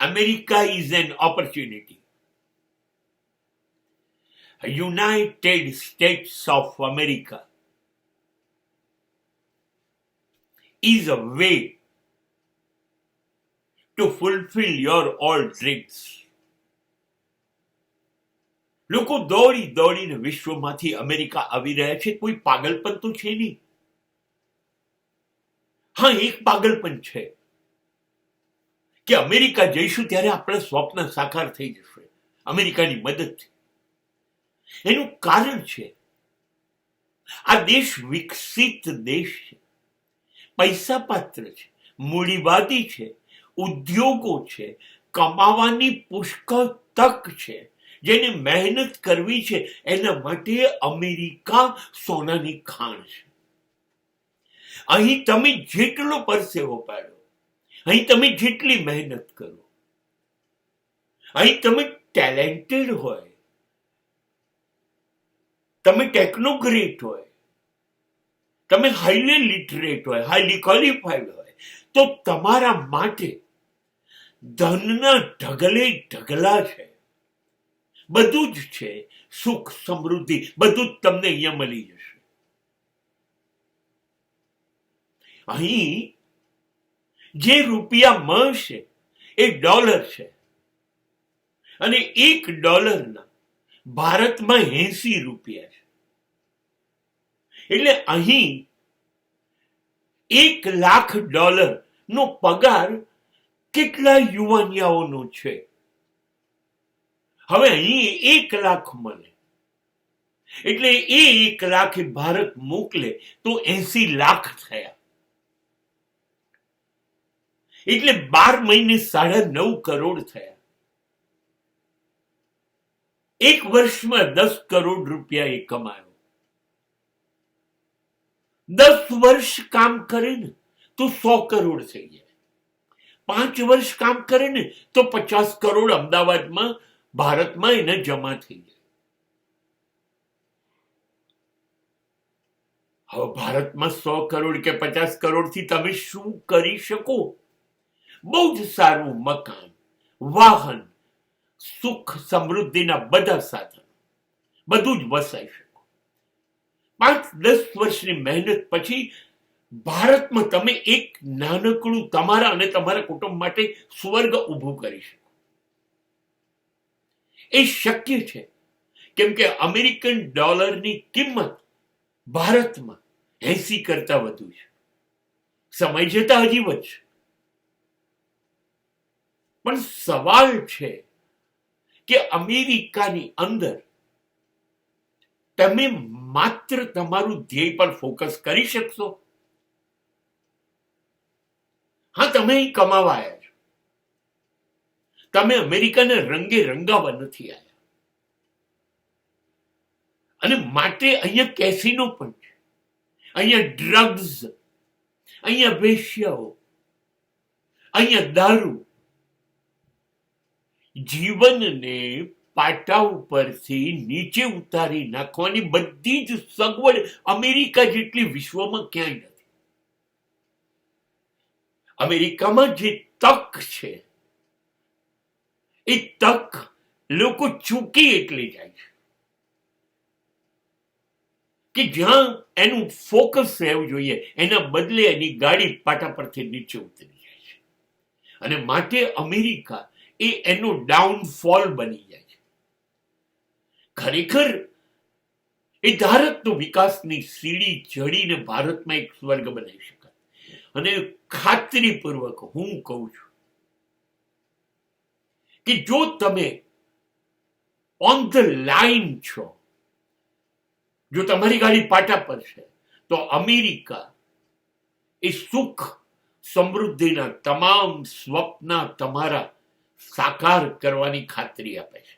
America is an opportunity. United States of America is a way to fulfill your all dreams. લોકો દોડી દોડીને વિશ્વમાંથી America આવી રહ્યા છે. કોઈ પાગલપન તો છે નહીં. હા, એક પાગલપન છે કે અમેરિકા જઈશું ત્યારે આપણા સ્વપ્ન સાકાર થઈ જશે અમેરિકાની મદદથી. એનું કારણ છે આ દેશ વિકસિત દેશ છે, પૈસા પાત્ર છે, મૂડીવાદી છે, ઉદ્યોગો છે, કમાવાની પુષ્કળ તક છે. જેને મહેનત કરવી છે એના માટે અમેરિકા સોનાની ખાણ છે. અહીં તમે જેટલો પરસેવો પાડો, અહીં તમે જેટલી મહેનત કરો, અહીં તમે ટેલેન્ટેડ હોય, તમે ટેકનોક્રેટ હોય, તમે હાઈલી લિટરેટ હોય, હાઈલી ક્વોલિફાઈડ હોય, તો તમારા માટે ધનના ઢગલે ઢગલા છે. બધું જ છે. સુખ, સમૃદ્ધિ બધું જ તમને અહીંયા મળી જશે. અહીં જે રૂપિયા મળશે એ ડોલર છે અને $1 ભારતમાં 80 રૂપિયા છે. એટલે અહીં $1,00,000 નો પગાર કેટલા યુવાનિયાઓનો છે. હવે અહીં 1,00,000 મળે એટલે એ 1,00,000 ભારત મોકલે તો 80 લાખ થયા. એટલે 12 મહિને 9.5 કરોડ થયા. એક વર્ષમાં 10 કરોડ રૂપિયા એ કમાયો. 10 વર્ષ કામ કરે ને તો 100 કરોડ થઈ જાય. 5 વર્ષ કામ કરે ને તો 50 કરોડ અમદાવાદમાં, ભારતમાં એને જમા થઈ જાય. હવે ભારતમાં 100 કરોડ કે 50 કરોડથી તમે શું કરી શકો? બહુ જ સારું મકાન, વાહન, સુખ સમૃદ્ધિના બધા સાધનો, બધું જ વસાઈ શકો. 5-10 વર્ષની મહેનત પછી ભારતમાં તમે એક નાનકડું તમારા અને તમારા કુટુંબ માટે સ્વર્ગ ઊભું કરી શકો. એ શક્ય છે કેમ કે અમેરિકન ડોલરની કિંમત ભારતમાં 80 કરતા વધુ છે. સમય જતા હજી વધશે. પણ સવાલ છે કે અમેરિકાની અંદર તમે માત્ર તમારું ધ્યેય પર ફોકસ કરી શકશો? હા, તમે અહીં કમાવા આવ્યા છો. તમે અમેરિકાને રંગે રંગાવા નથી આવ્યા. અને માટે અહીંયા કેસિનો પણ છે, અહીંયા ડ્રગ્સ, અહીંયા વેશ્યાઓ, અહીંયા દારૂ. જીવનને પાટા ઉપરથી નીચે ઉતારી નાખવાની બધી જ સગવડ અમેરિકા જેટલી વિશ્વમાં ક્યાંય નથી. અમેરિકામાં જે તક છે એ તક લોકો ચૂકી એટલે જાય છે કે જ્યાં એનું ફોકસ રહેવું જોઈએ એના બદલે એની ગાડી પાટા પરથી નીચે ઉતરી જાય છે. અને માટે અમેરિકા એ એનો ડાઉનફોલ બની જાય છે. ખરેખર એ ભારતનો વિકાસની સીડી ચડીને ભારતમાં એક સ્વર્ગ બનાવી શકાય. અને ખાતરીપૂર્વક હું કહું છું કે જો તમે ઓન ધ લાઈન છો, જો તમારી ગાડી પાટા પર છે, તો અમેરિકા એ સુખ સમૃદ્ધિના તમામ સ્વપ્ન તમારા સાકાર કરવાની ખાતરી આપે છે.